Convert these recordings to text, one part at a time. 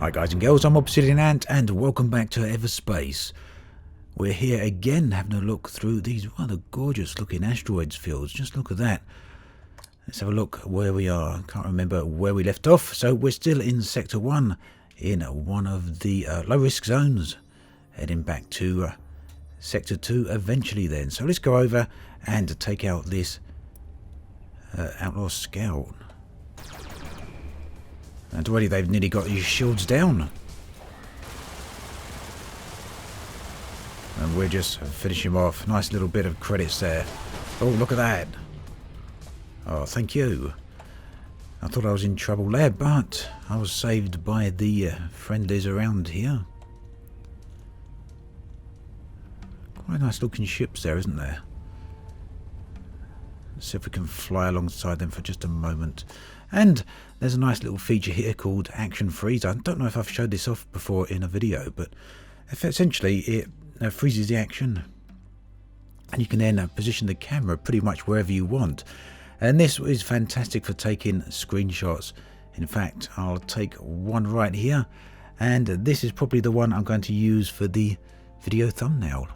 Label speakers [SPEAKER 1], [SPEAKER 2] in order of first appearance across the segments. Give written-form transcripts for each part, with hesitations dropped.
[SPEAKER 1] Hi guys and girls, I'm Obsidian Ant and welcome back to Everspace. We're here again having a look through these rather gorgeous looking asteroids fields. Just look at that. Let's have a look where we are. I can't remember where we left off. So we're still in Sector 1 in one of the low risk zones. Heading back to Sector 2 eventually then. So let's go over and take out this Outlaw Scout. And already they've nearly got his shields down. And we're just finishing him off. Nice little bit of credits there. Oh, look at that. Oh, thank you. I thought I was in trouble there, but I was saved by the friendlies around here. Quite nice looking ships there, isn't there? Let's see if we can fly alongside them for just a moment. And there's a nice little feature here called Action Freeze. I don't know if I've showed this off before in a video, but essentially it freezes the action. And you can then position the camera pretty much wherever you want. And this is fantastic for taking screenshots. In fact, I'll take one right here. And this is probably the one I'm going to use for the video thumbnail.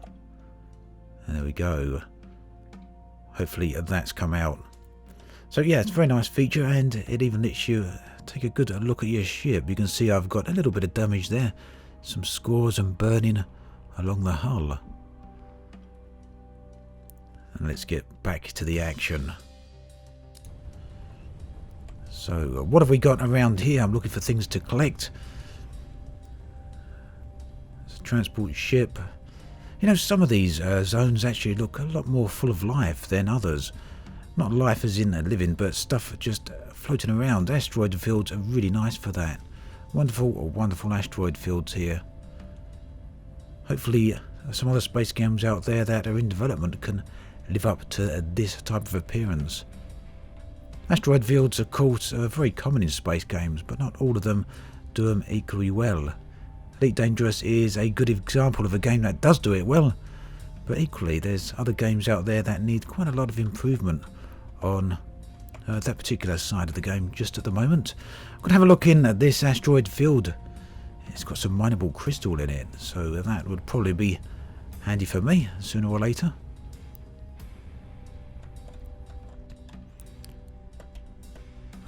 [SPEAKER 1] And there we go. Hopefully that's come out. So yeah, it's a very nice feature, and it even lets you take a good look at your ship. You can see I've got a little bit of damage there. Some scores and burning along the hull. And let's get back to the action. So what have we got around here? I'm looking for things to collect. It's a transport ship. You know, some of these zones actually look a lot more full of life than others. Not life as in living, but stuff just floating around. Asteroid fields are really nice for that. Wonderful, wonderful asteroid fields here. Hopefully some other space games out there that are in development can live up to this type of appearance. Asteroid fields, of course, are very common in space games, but not all of them do them equally well. Elite Dangerous is a good example of a game that does do it well, but equally there's other games out there that need quite a lot of improvement on that particular side of the game just at the moment. I'm going to have a look in at this asteroid field. It's got some mineable crystal in it, so that would probably be handy for me sooner or later.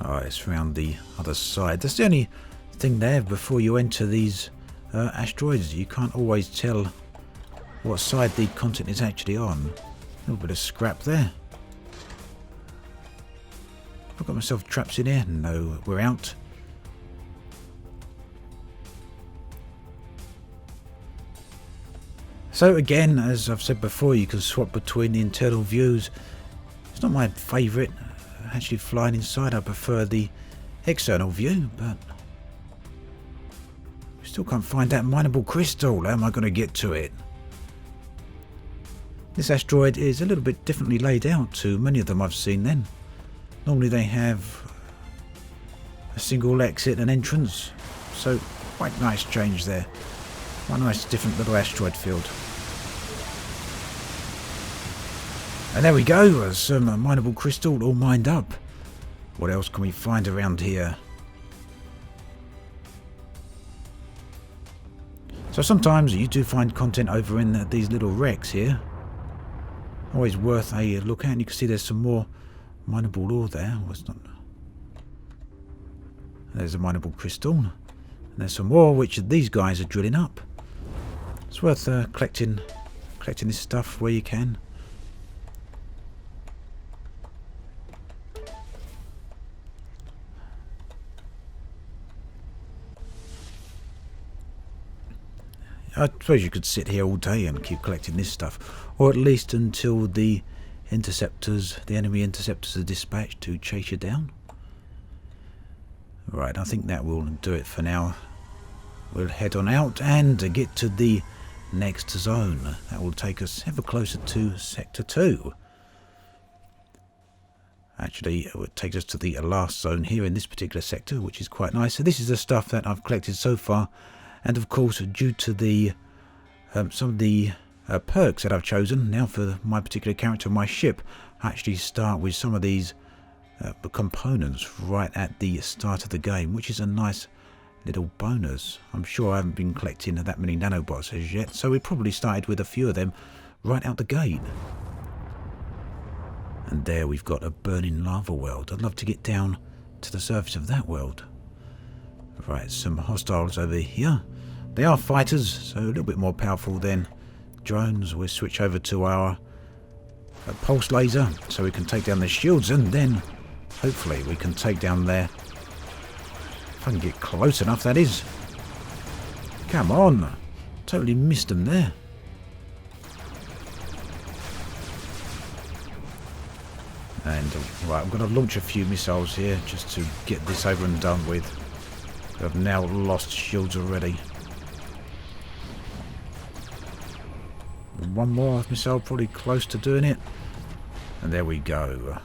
[SPEAKER 1] Oh, it's around the other side. That's the only thing there before you enter these asteroids. You can't always tell what side the content is actually on. A little bit of scrap there. I've got myself trapped in here. No, we're out. So again, as I've said before, you can swap between the internal views. It's not my favourite, actually flying inside. I prefer the external view, but still can't find that mineable crystal. How am I going to get to it? This asteroid is a little bit differently laid out to many of them I've seen then. Normally they have a single exit and entrance, so quite nice change there. Quite nice different little asteroid field. And there we go, some mineable crystal all mined up. What else can we find around here? So sometimes you do find content over in these little wrecks here. Always worth a look at, and you can see there's some more mineable ore there. There's a mineable crystal. And there's some more which these guys are drilling up. It's worth collecting this stuff where you can. I suppose you could sit here all day and keep collecting this stuff, or at least until the interceptors, the enemy interceptors, are dispatched to chase you down. Right, I think that will do it for now. We'll head on out and get to the next zone. That will take us ever closer to Sector 2. Actually, it takes us to the last zone here in this particular sector, which is quite nice. So this is the stuff that I've collected so far. And of course, due to the some of the perks that I've chosen now for my particular character, my ship, I actually start with some of these components right at the start of the game, which is a nice little bonus. I'm sure I haven't been collecting that many nanobots as yet, so we probably started with a few of them right out the gate. And there we've got a burning lava world. I'd love to get down to the surface of that world. Right, some hostiles over here. They are fighters, so a little bit more powerful than drones. We'll switch over to our pulse laser so we can take down the shields, and then hopefully we can take down their... If I can get close enough, that is. Come on. Totally missed them there. And right, I'm going to launch a few missiles here just to get this over and done with. I've now lost shields already. One more missile, probably close to doing it. And there we go.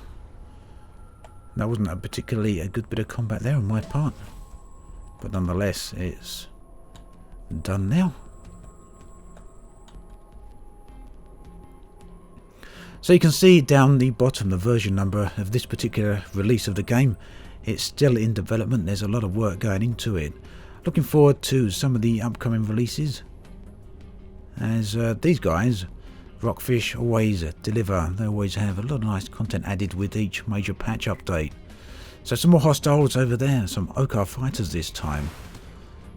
[SPEAKER 1] That wasn't a particularly a good bit of combat there on my part. But nonetheless, it's done now. So you can see down the bottom the version number of this particular release of the game. It's still in development. There's a lot of work going into it. Looking forward to some of the upcoming releases. As these guys, Rockfish, always deliver. They always have a lot of nice content added with each major patch update. So some more hostiles over there. Some Okar fighters this time.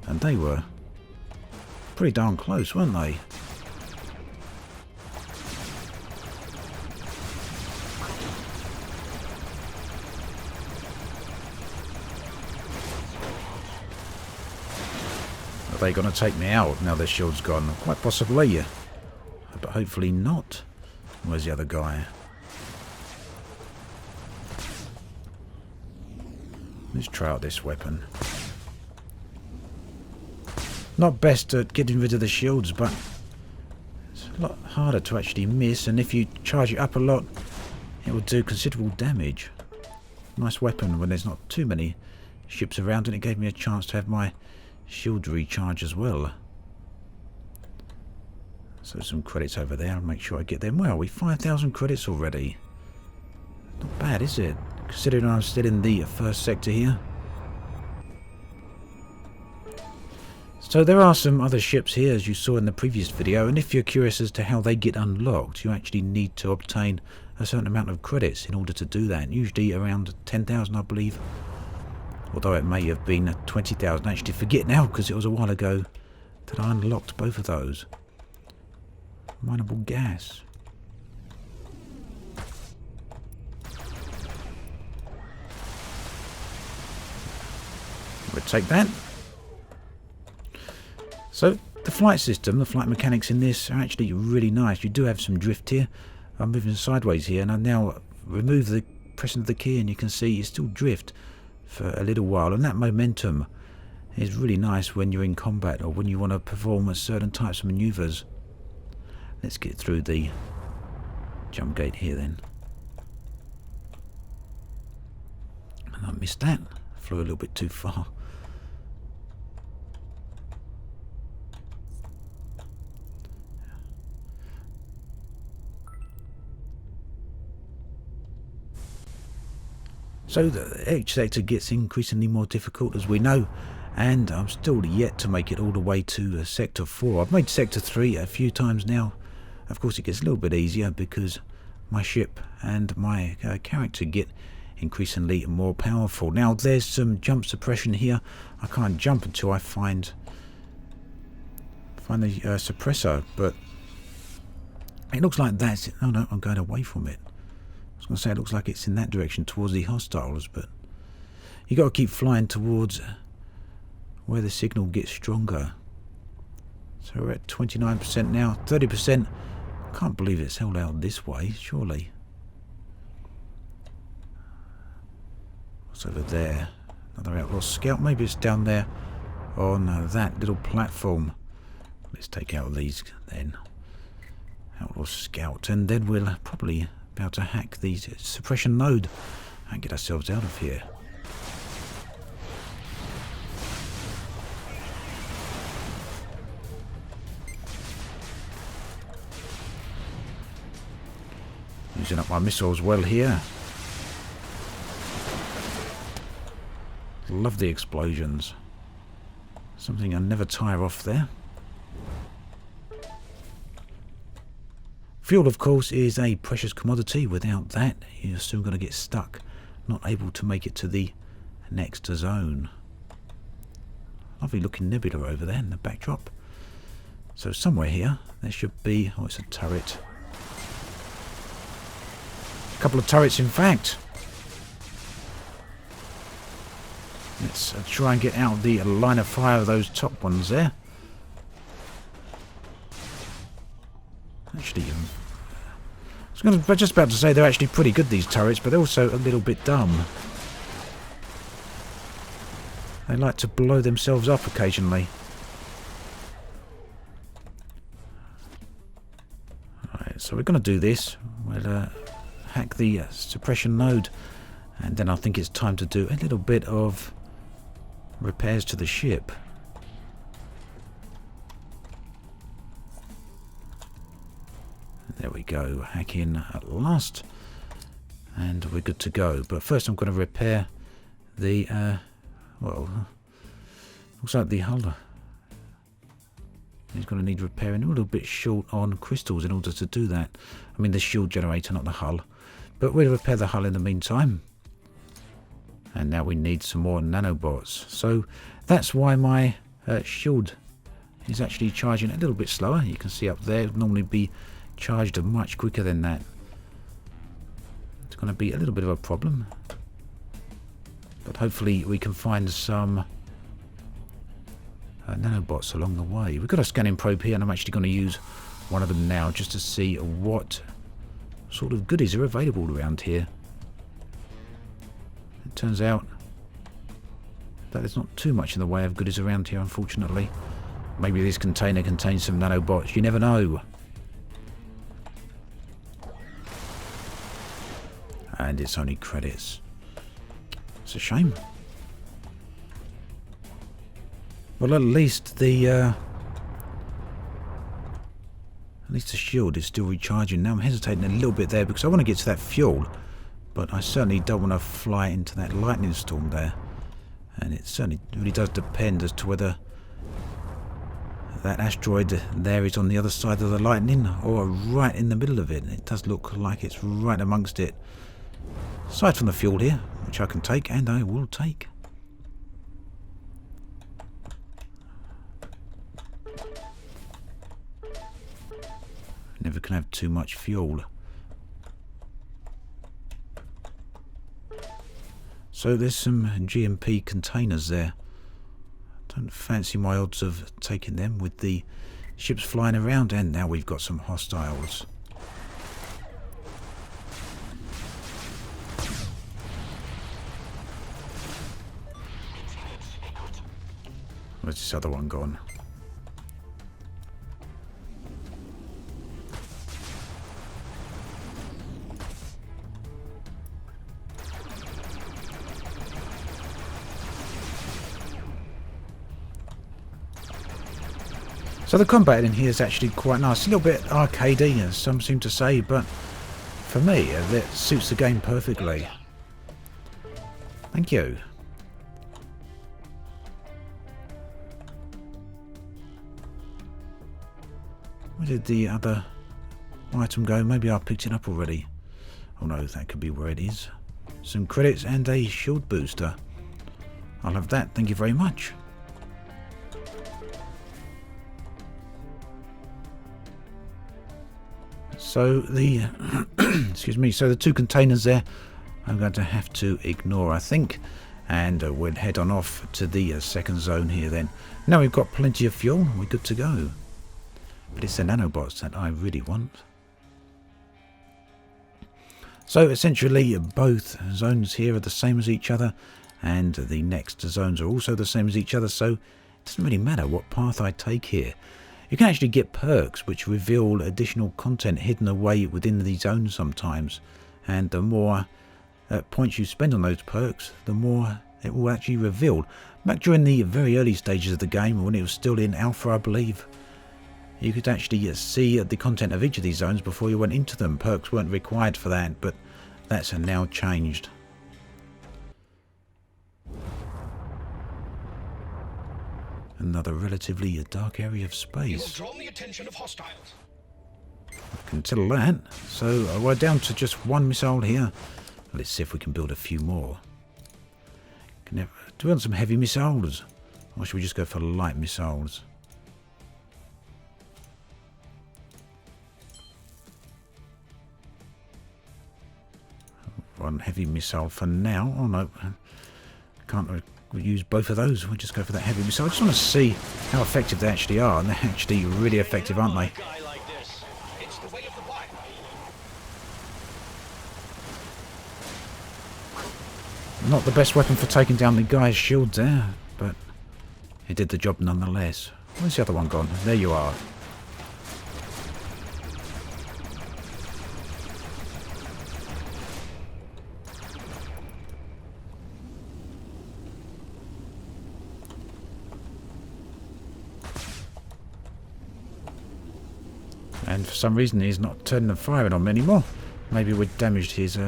[SPEAKER 1] And they were pretty darn close, weren't they? Are they going to take me out now their shield's gone? Quite possibly, but hopefully not. Where's the other guy? Let's try out this weapon. Not best at getting rid of the shields, but it's a lot harder to actually miss, and if you charge it up a lot, it will do considerable damage. Nice weapon when there's not too many ships around, and it gave me a chance to have my shield recharge as well. So some credits over there. I'll make sure I get them. Well, we've 5,000 credits already. Not bad, is it? Considering I'm still in the first sector here. So there are some other ships here, as you saw in the previous video, and if you're curious as to how they get unlocked, you actually need to obtain a certain amount of credits in order to do that. Usually around 10,000, I believe. Although it may have been 20,000. I actually forget now because it was a while ago that I unlocked both of those. Mineable gas. We'll take that. So the flight system, the flight mechanics in this are actually really nice. You do have some drift here. I'm moving sideways here, and I now remove the pressing of the key, and you can see you still drift for a little while, and that momentum is really nice when you're in combat or when you want to perform certain types of maneuvers. Let's get through the jump gate here then. And I missed that. Flew a little bit too far. So each sector gets increasingly more difficult, as we know, and I'm still yet to make it all the way to Sector 4. I've made Sector 3 a few times now. Of course it gets a little bit easier because my ship and my character get increasingly more powerful. Now there's some jump suppression here. I can't jump until I find the suppressor, but it looks like that's... Oh no, I'm going away from it. I was going to say it looks like it's in that direction towards the hostiles, but you got to keep flying towards where the signal gets stronger. So we're at 29% now, 30%. Can't believe it's held out this way, surely. What's over there? Another outlaw scout. Maybe it's down there on that little platform. Let's take out these then. Outlaw scout, and then we'll probably be able to hack the suppression node and get ourselves out of here. Using up my missiles well here. Love the explosions. Something I never tire off there. Fuel, of course, is a precious commodity. Without that, you're still going to get stuck, not able to make it to the next zone. Lovely looking nebula over there in the backdrop. So somewhere here, there should be... oh, it's a turret. A couple of turrets, in fact. Let's try and get out of the line of fire of those top ones there. Actually, I was just about to say they're actually pretty good, these turrets, but they're also a little bit dumb. They like to blow themselves up occasionally. Alright, so we're going to do this. We'll hack the suppression node, and then I think it's time to do a little bit of repairs to the ship. There we go, hack in at last, and we're good to go. But first I'm going to repair the, well, looks like the hull is going to need repairing. A little bit short on crystals in order to do that. I mean the shield generator, not the hull. But we'll repair the hull in the meantime. And now we need some more nanobots. So that's why my shield is actually charging a little bit slower. You can see up there, it would normally be charged much quicker than that. It's going to be a little bit of a problem, but hopefully we can find some nanobots along the way. We've got a scanning probe here, and I'm actually going to use one of them now just to see what sort of goodies are available around here. It turns out that there's not too much in the way of goodies around here, unfortunately. Maybe this container contains some nanobots, you never know. And it's only credits. It's a shame. Well, at least the shield is still recharging. Now I'm hesitating a little bit there because I want to get to that fuel, but I certainly don't want to fly into that lightning storm there. And it certainly really does depend as to whether that asteroid there is on the other side of the lightning or right in the middle of it. It does look like it's right amongst it. Aside from the fuel here, which I can take, and I will take. Never can have too much fuel. So there's some GMP containers there. Don't fancy my odds of taking them with the ships flying around, and now we've got some hostiles. Where's this other one gone? So the combat in here is actually quite nice. A little bit arcadey, as some seem to say, but for me, it suits the game perfectly. Thank you. Where did the other item go? Maybe I picked it up already. Oh no, that could be where it is. Some credits and a shield booster. I'll have that, thank you very much. So the excuse me, so the two containers there I'm going to have to ignore, I think, and we'll head on off to the second zone here then. Now we've got plenty of fuel, we're good to go. But it's the nanobots that I really want. So essentially both zones here are the same as each other, and the next zones are also the same as each other, so it doesn't really matter what path I take here. You can actually get perks which reveal additional content hidden away within the zone sometimes, and the more points you spend on those perks, the more it will actually reveal. Back during the very early stages of the game, when it was still in alpha I believe, you could actually see the content of each of these zones before you went into them. Perks weren't required for that, but that's now changed. another relatively dark area of space.
[SPEAKER 2] You have drawn the attention of hostiles.
[SPEAKER 1] I can tell that. So we're down to just one missile here. Let's see if we can build a few more. Do we want some heavy missiles? Or should we just go for light missiles? One heavy missile for now. Oh no, can't use both of those. We'll just go for that heavy missile. I just want to see how effective they actually are, and they're actually really effective, aren't they? Not the best weapon for taking down the guy's shield there, but it did the job nonetheless. Where's the other one gone? There you are. And for some reason he's not turning the firing on me anymore. Maybe we damaged his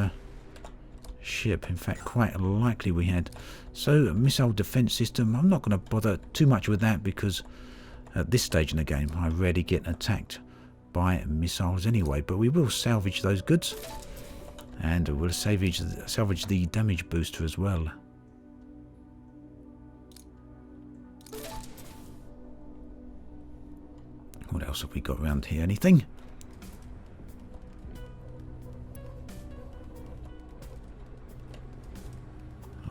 [SPEAKER 1] ship. In fact, quite likely we had. So, missile defense system. I'm not going to bother too much with that because at this stage in the game I rarely get attacked by missiles anyway. But we will salvage those goods. And we'll salvage the damage booster as well. What else have we got around here? Anything?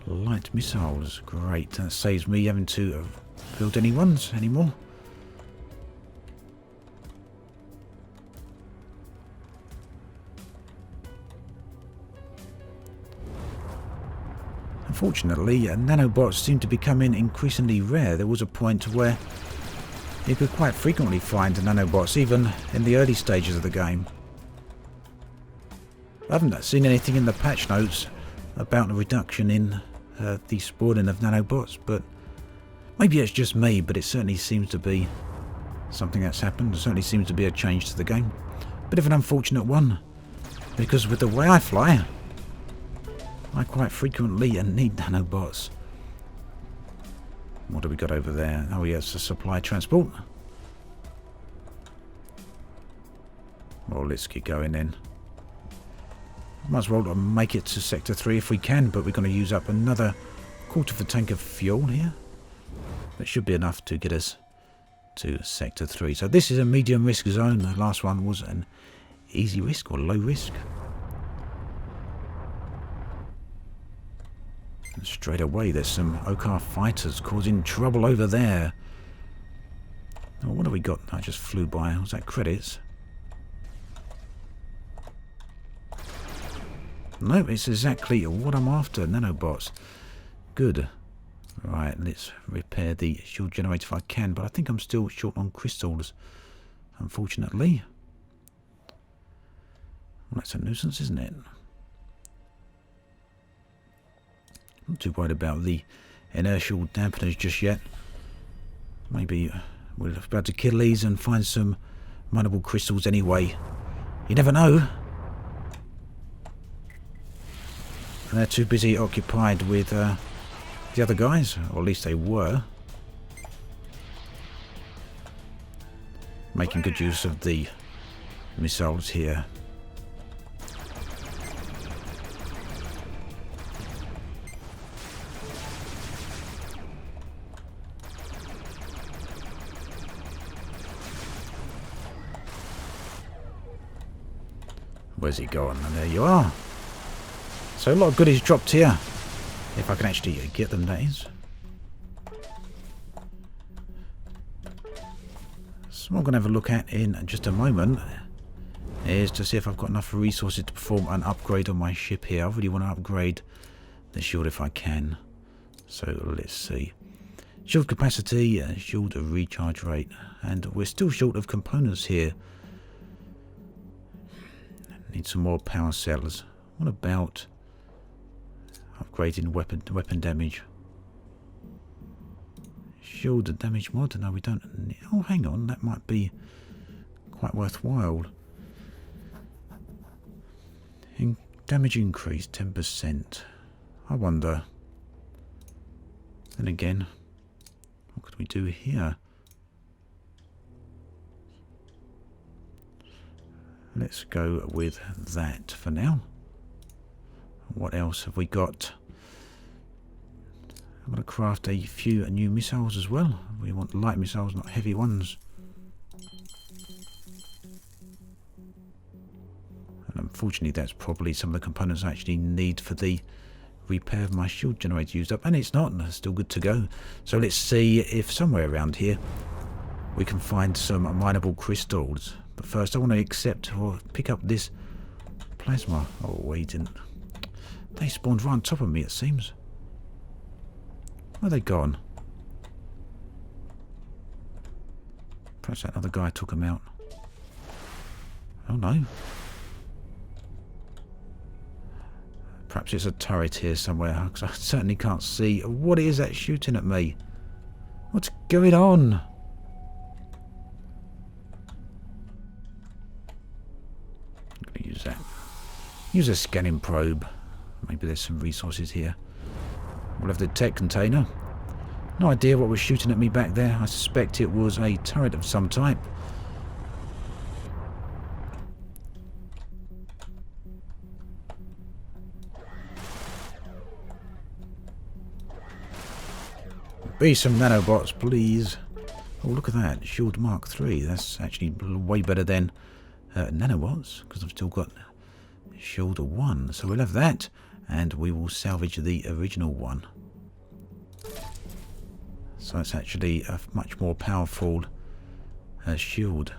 [SPEAKER 1] Light missiles. Great. That saves me having to build any ones anymore. Unfortunately, nanobots seem to be becoming increasingly rare. There was a point where you could quite frequently find nanobots, even in the early stages of the game. I haven't seen anything in the patch notes about a reduction in the spawning of nanobots, but maybe it's just me, but it certainly seems to be something that's happened. There certainly seems to be a change to the game. Bit of an unfortunate one, because with the way I fly, I quite frequently need nanobots. What do we got over there? Oh yes, a supply transport. Well, let's get going then. Might as well make it to Sector 3 if we can, but we're going to use up another quarter of a tank of fuel here. That should be enough to get us to Sector 3. So this is a medium risk zone. The last one was an easy risk or low risk. And straight away there's some Okar fighters causing trouble over there. Oh, what have we got? I just flew by. Was that credits? No, it's exactly what I'm after. Nanobots. Good. Right, let's repair the shield generator if I can, but I think I'm still short on crystals, unfortunately. Well, that's a nuisance, isn't it? Not too worried about the inertial dampeners just yet. Maybe we're about to kill these and find some mineable crystals anyway. You never know. And they're too busy occupied with the other guys, or at least they were. Making good use of the missiles here. Where's he gone? And there you are. So a lot of goodies dropped here. If I can actually get them, that is. So what I'm going to have a look at in just a moment is to see if I've got enough resources to perform an upgrade on my ship here. I really want to upgrade the shield if I can. So let's see. Shield capacity, shield recharge rate. And we're still short of components here. Need some more power cells. What about upgrading weapon damage? Shield damage mod? No, we don't need. Oh, hang on, that might be quite worthwhile. Damage increase 10%. I wonder. Then again, what could we do here? Let's go with that for now. What else have we got? I'm going to craft a few new missiles as well. We want light missiles, not heavy ones. And unfortunately, that's probably some of the components I actually need for the repair of my shield generator used up. And it's not, it's still good to go. So let's see if somewhere around here we can find some mineable crystals. But first I want to accept or pick up this plasma. Oh, wait, didn't. They spawned right on top of me, it seems. Where are they gone? Perhaps that other guy took them out. Oh no. Perhaps it's a turret here somewhere, because I certainly can't see what it is that's shooting at me. What's going on? I'm going to use that. Use a scanning probe. Maybe there's some resources here. We'll have the tech container. No idea what was shooting at me back there. I suspect it was a turret of some type. Be some nanobots, please. Oh, look at that. Shield Mark III. That's actually way better than nanobots, because I've still got Shield 1. So we'll have that, and we will salvage the original one. So it's actually a much more powerful shield.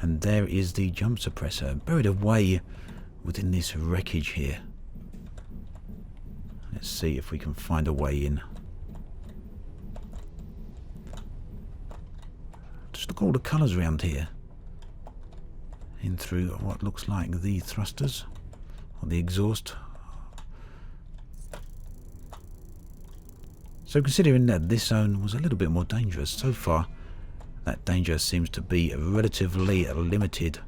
[SPEAKER 1] And there is the jump suppressor, buried away within this wreckage here. Let's see if we can find a way in. Just look at all the colours around here. In through what looks like the thrusters, or the exhaust. So considering that this zone was a little bit more dangerous, so far that danger seems to be relatively limited.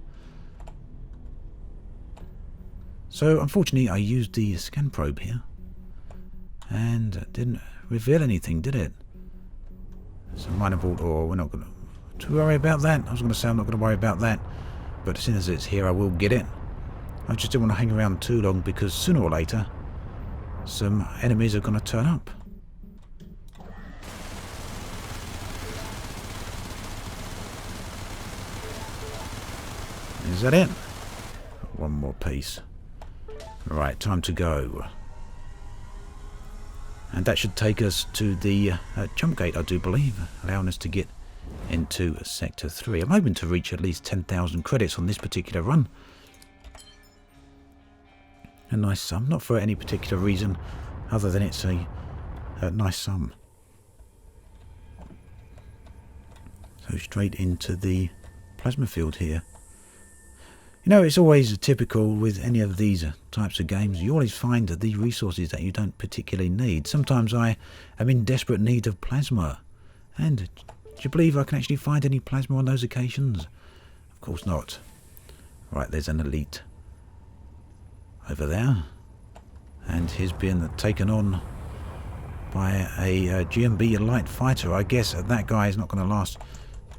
[SPEAKER 1] So unfortunately I used the scan probe here, and it didn't reveal anything, did it? It's a mineable ore. We're not going to worry about that. I was going to say I'm not going to worry about that, but as soon as it's here I will get it. I just didn't want to hang around too long, because sooner or later some enemies are going to turn up. Is that it? One more piece. Right, time to go. And that should take us to the jump gate, I do believe, allowing us to get into Sector 3. I'm hoping to reach at least 10,000 credits on this particular run. A nice sum, not for any particular reason other than it's a nice sum. So straight into the plasma field here. You know, it's always typical with any of these types of games. You always find the resources that you don't particularly need. Sometimes I am in desperate need of plasma. And do you believe I can actually find any plasma on those occasions? Of course not. Right, there's an elite over there. And he's been taken on by a GMB light fighter. I guess that guy is not going to last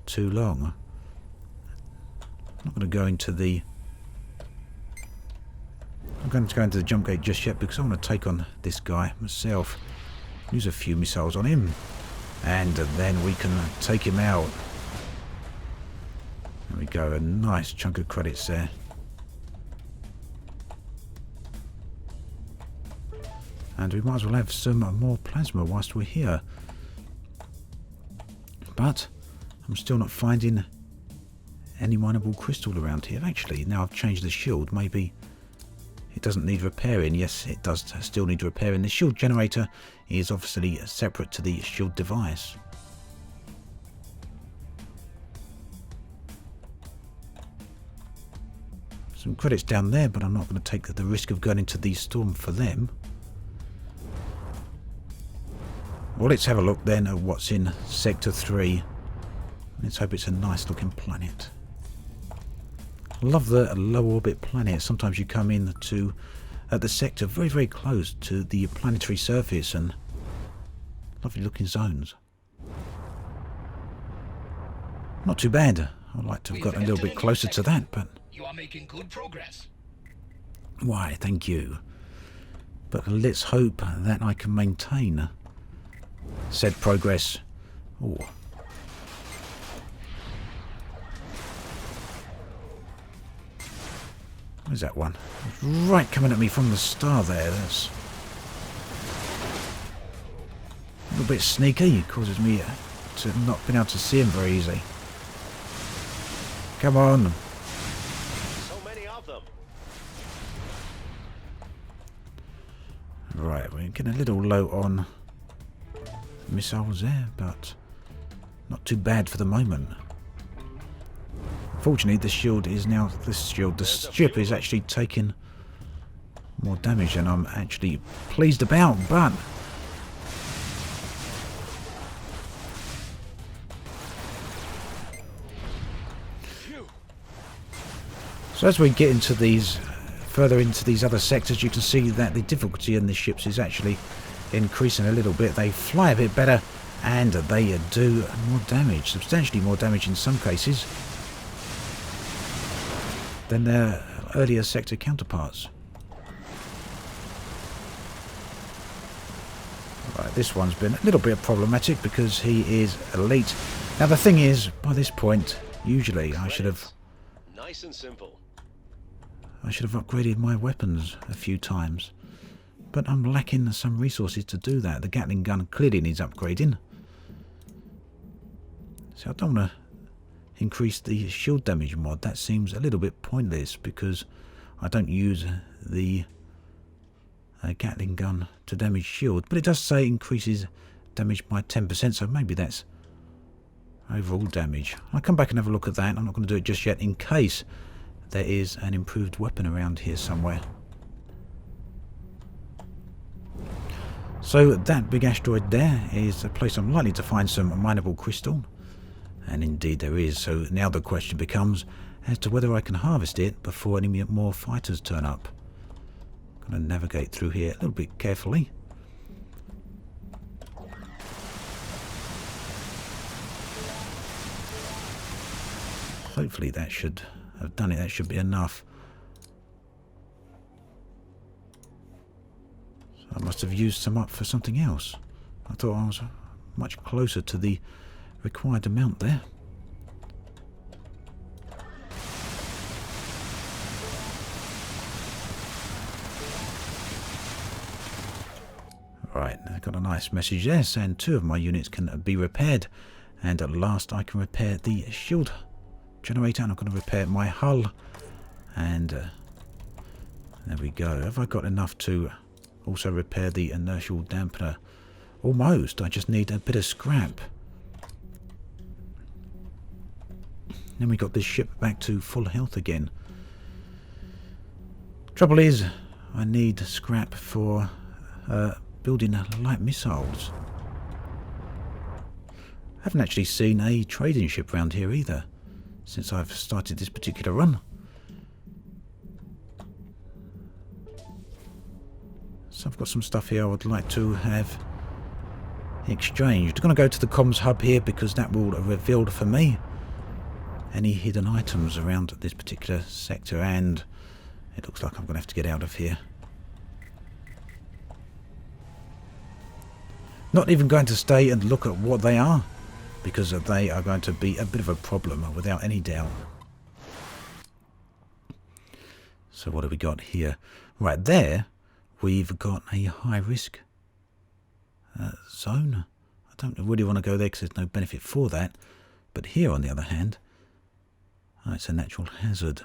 [SPEAKER 1] too long. I'm not going to go into the... I'm going to go into the jump gate just yet, because I want to take on this guy myself. Use a few missiles on him, and then we can take him out. There we go, a nice chunk of credits there. And we might as well have some more plasma whilst we're here. But I'm still not finding any mineable crystal around here. Actually, now I've changed the shield, maybe it doesn't need repairing. Yes, it does still need repairing. The shield generator is obviously separate to the shield device. Some credits down there, but I'm not going to take the risk of going into the storm for them. Well, let's have a look then at what's in Sector 3. Let's hope it's a nice looking planet. I love the low orbit planets. Sometimes you come in to the sector very, very close to the planetary surface, and lovely looking zones. Not too bad. I'd like to have got a little bit closer to that, but...
[SPEAKER 2] You are making good progress.
[SPEAKER 1] Why, thank you. But let's hope that I can maintain said progress. Oh. Where's that one? It's right coming at me from the start there. That's a little bit sneaky. It causes me to not being able to see him very easily. Come on.
[SPEAKER 3] So many of them.
[SPEAKER 1] Right, we're getting a little low on missiles there, but not too bad for the moment. Fortunately, the ship is actually taking more damage than I'm actually pleased about, but so as we get into these further into these other sectors, you can see that the difficulty in the ships is actually increasing a little bit. They fly a bit better and they do more damage, substantially more damage in some cases than their earlier sector counterparts. Right, this one's been a little bit problematic because he is elite. Now the thing is, by this point, usually I should have
[SPEAKER 3] Nice and simple.
[SPEAKER 1] upgraded my weapons a few times, but I'm lacking some resources to do that. The Gatling gun clearly needs upgrading, so I don't want to increase the shield damage mod. That seems a little bit pointless because I don't use the Gatling gun to damage shield, but it does say increases damage by 10%, so maybe that's overall damage. I'll come back and have a look at that. I'm not going to do it just yet in case there is an improved weapon around here somewhere. So that big asteroid there is a place I'm likely to find some mineable crystal. And indeed there is. So now the question becomes as to whether I can harvest it before any more fighters turn up. I'm going to navigate through here a little bit carefully. Hopefully that should have done it. That should be enough. So I must have used some up for something else. I thought I was much closer to the required amount there. Right, I've got a nice message there saying 2 of my units can be repaired, and at last I can repair the shield generator, and I'm going to repair my hull, and there we go. Have I got enough to also repair the inertial dampener? Almost. I just need a bit of scrap. Then we got this ship back to full health again. Trouble is, I need scrap for building light missiles. I haven't actually seen a trading ship around here either since I've started this particular run. So I've got some stuff here I would like to have exchanged. I'm going to go to the comms hub here because that will reveal for me any hidden items around this particular sector, and it looks like I'm going to have to get out of here. Not even going to stay and look at what they are, because they are going to be a bit of a problem without any doubt. So what have we got here? Right there, we've got a high risk zone. I don't really want to go there because there's no benefit for that. But here, on the other hand, it's a natural hazard.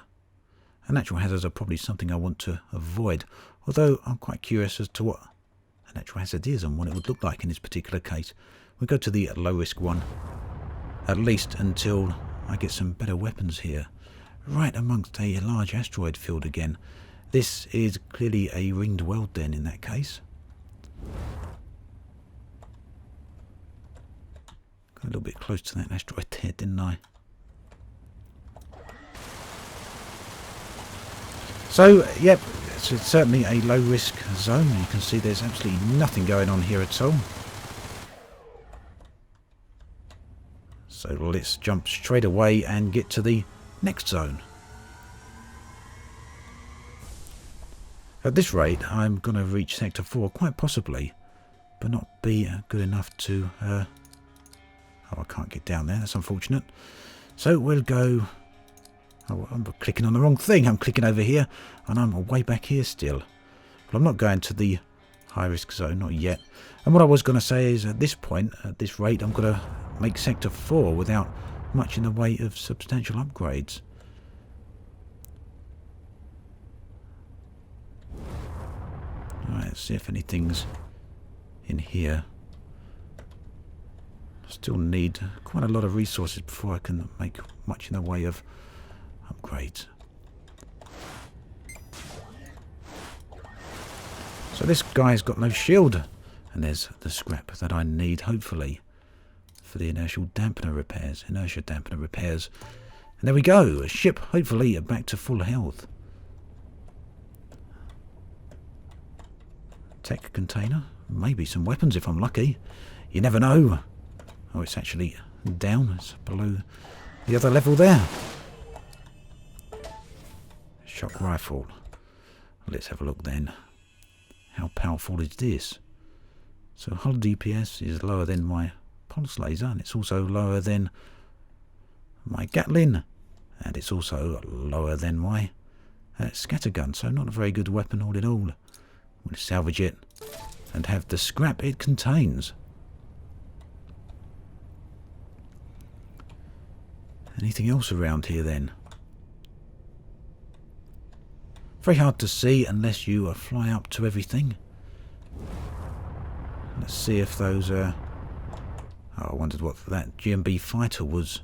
[SPEAKER 1] And natural hazards are probably something I want to avoid, although I'm quite curious as to what a natural hazard is and what it would look like in this particular case. We'll go to the low risk one, at least until I get some better weapons here. Right amongst a large asteroid field again. This is clearly a ringed world then in that case. Got a little bit close to that asteroid there, didn't I? So, yep, it's certainly a low risk zone. You can see there's absolutely nothing going on here at all. So let's jump straight away and get to the next zone. At this rate, I'm going to reach Sector 4 quite possibly, but not be good enough to... oh, I can't get down there. That's unfortunate. So we'll go... Oh, I'm clicking on the wrong thing. I'm clicking over here, and I'm way back here still. But I'm not going to the high-risk zone, not yet. And what I was going to say is, at this point, at this rate, I'm going to make Sector 4 without much in the way of substantial upgrades. Right, let's see if anything's in here. I still need quite a lot of resources before I can make much in the way of upgrades. So this guy's got no shield, and there's the scrap that I need, hopefully, for the inertia dampener repairs. And there we go, a ship, hopefully, back to full health. Tech container, maybe some weapons if I'm lucky. You never know. Oh, it's actually down, it's below the other level there. Shock rifle. Let's have a look then. How powerful is this? So hull DPS is lower than my pulse laser, and it's also lower than my Gatling, and it's also lower than my scattergun. So not a very good weapon all in all. I'm going to salvage it and have the scrap it contains. Anything else around here then? Very hard to see unless you fly up to everything. Let's see if those oh, I wondered what that GMB fighter was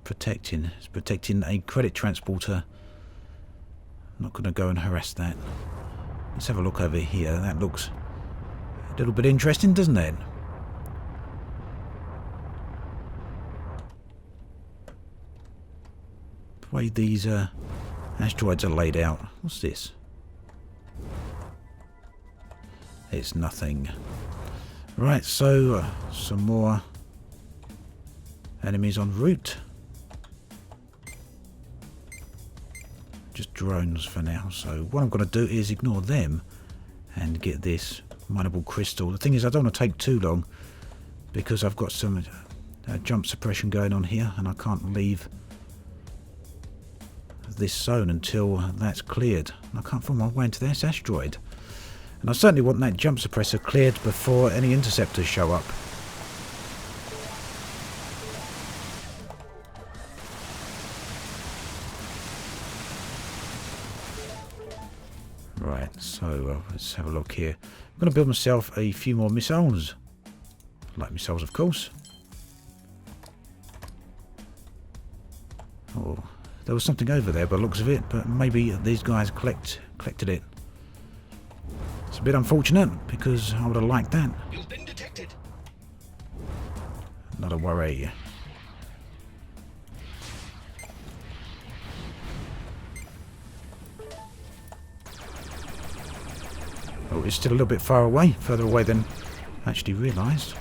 [SPEAKER 1] protecting. It's protecting a credit transporter. I'm not going to go and harass that. Let's have a look over here. That looks a little bit interesting, doesn't it? The way these asteroids are laid out. What's this? It's nothing. Right, so some more enemies en route. Just drones for now. So what I'm going to do is ignore them and get this mineable crystal. The thing is, I don't want to take too long because I've got some jump suppression going on here, and I can't leave this zone until that's cleared. I can't find my way into this asteroid, and I certainly want that jump suppressor cleared before any interceptors show up. Right, so let's have a look here. I'm going to build myself a few more missiles. Light missiles, of course. Oh, there was something over there by the looks of it, but maybe these guys collected it. It's a bit unfortunate because I would have liked that.
[SPEAKER 2] You've been detected.
[SPEAKER 1] Not a worry. Oh, it's still a little bit far away, further away than I actually realised.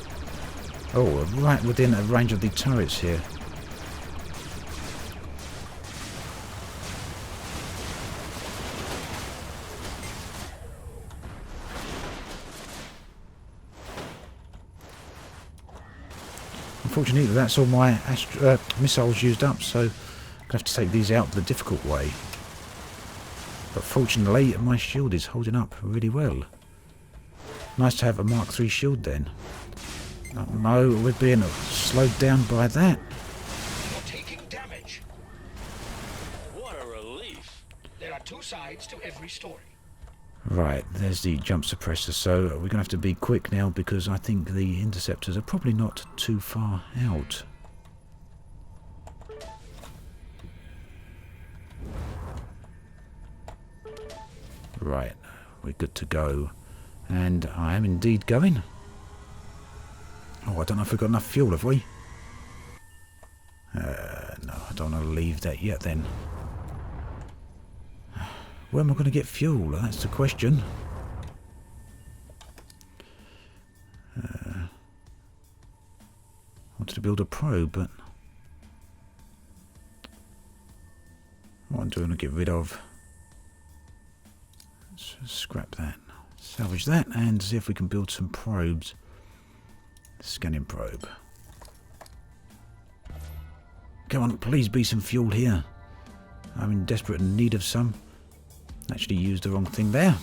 [SPEAKER 1] Oh, right within a range of the turrets here. Unfortunately, that's all my missiles used up, so I'm going to have to take these out the difficult way. But fortunately, my shield is holding up really well. Nice to have a Mark III shield then. No, we're being slowed down by that.
[SPEAKER 2] You're taking damage.
[SPEAKER 3] What a relief.
[SPEAKER 2] There are two sides to every story.
[SPEAKER 1] Right, there's the jump suppressor, so we're going to have to be quick now because I think the interceptors are probably not too far out. Right, we're good to go. And I am indeed going. Oh, I don't know if we've got enough fuel, have we? No, I don't want to leave that yet then. Where am I going to get fuel? That's the question. I wanted to build a probe, but What I'm doing to get rid of. Let's scrap that. Salvage that and see if we can build some probes. Scanning probe. Come on, please be some fuel here. I'm in desperate need of some. Actually used the wrong thing there.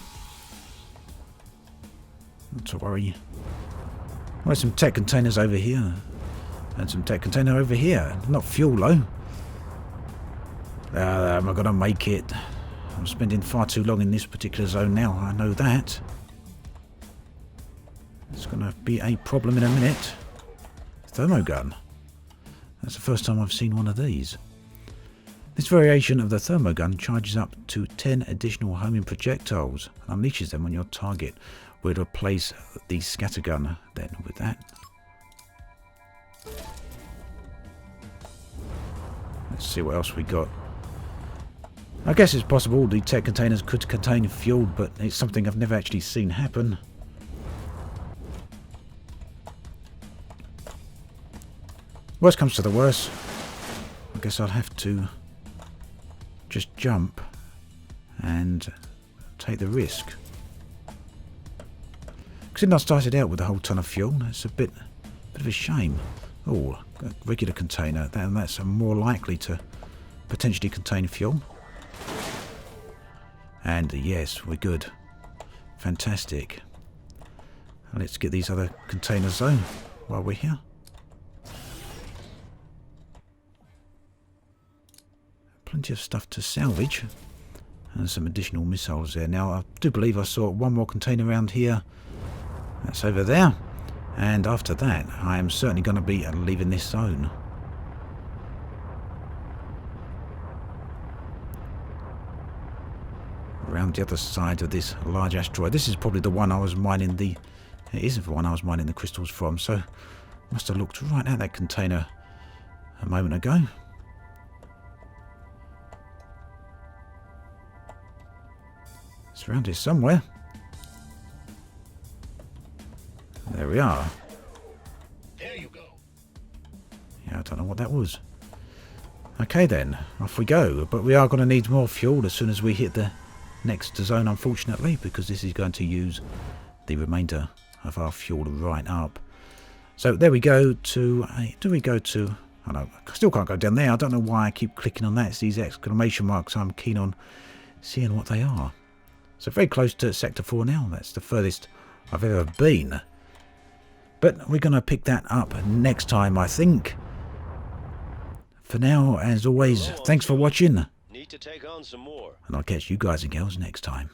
[SPEAKER 1] Not to worry. Well, there's some tech containers over here. And some tech container over here. Not fuel though. Am I going to make it? I'm spending far too long in this particular zone now. I know that. It's going to be a problem in a minute. Thermogun. That's the first time I've seen one of these. This variation of the thermogun charges up to 10 additional homing projectiles and unleashes them on your target. We'll replace the scattergun then with that. Let's see what else we got. I guess it's possible the tech containers could contain fuel, but it's something I've never actually seen happen. Worst comes to the worst. I guess I'll have to just jump and take the risk. Because I started out with a whole ton of fuel. It's a bit of a shame. Oh, a regular container. That's more likely to potentially contain fuel. And yes, we're good. Fantastic. Let's get these other containers though while we're here. Plenty of stuff to salvage. And some additional missiles there. Now I do believe I saw one more container around here. That's over there. And after that I am certainly going to be leaving this zone. Around the other side of this large asteroid. This is probably the one I was mining the... It isn't the one I was mining the crystals from, so must have looked right at that container a moment ago. It's around here somewhere. There we are.
[SPEAKER 2] There you go.
[SPEAKER 1] Yeah, I don't know what that was. Okay then, off we go. But we are going to need more fuel as soon as we hit the next zone, unfortunately, because this is going to use the remainder of our fuel right up. So there we go to... do we go to... I don't know, I still can't go down there. I don't know why I keep clicking on that. It's these exclamation marks. I'm keen on seeing what they are. So very close to Sector 4 now. That's the furthest I've ever been. But we're going to pick that up next time, I think. For now, as always, thanks for watching.
[SPEAKER 3] Need to take on some more.
[SPEAKER 1] And I'll catch you guys and girls next time.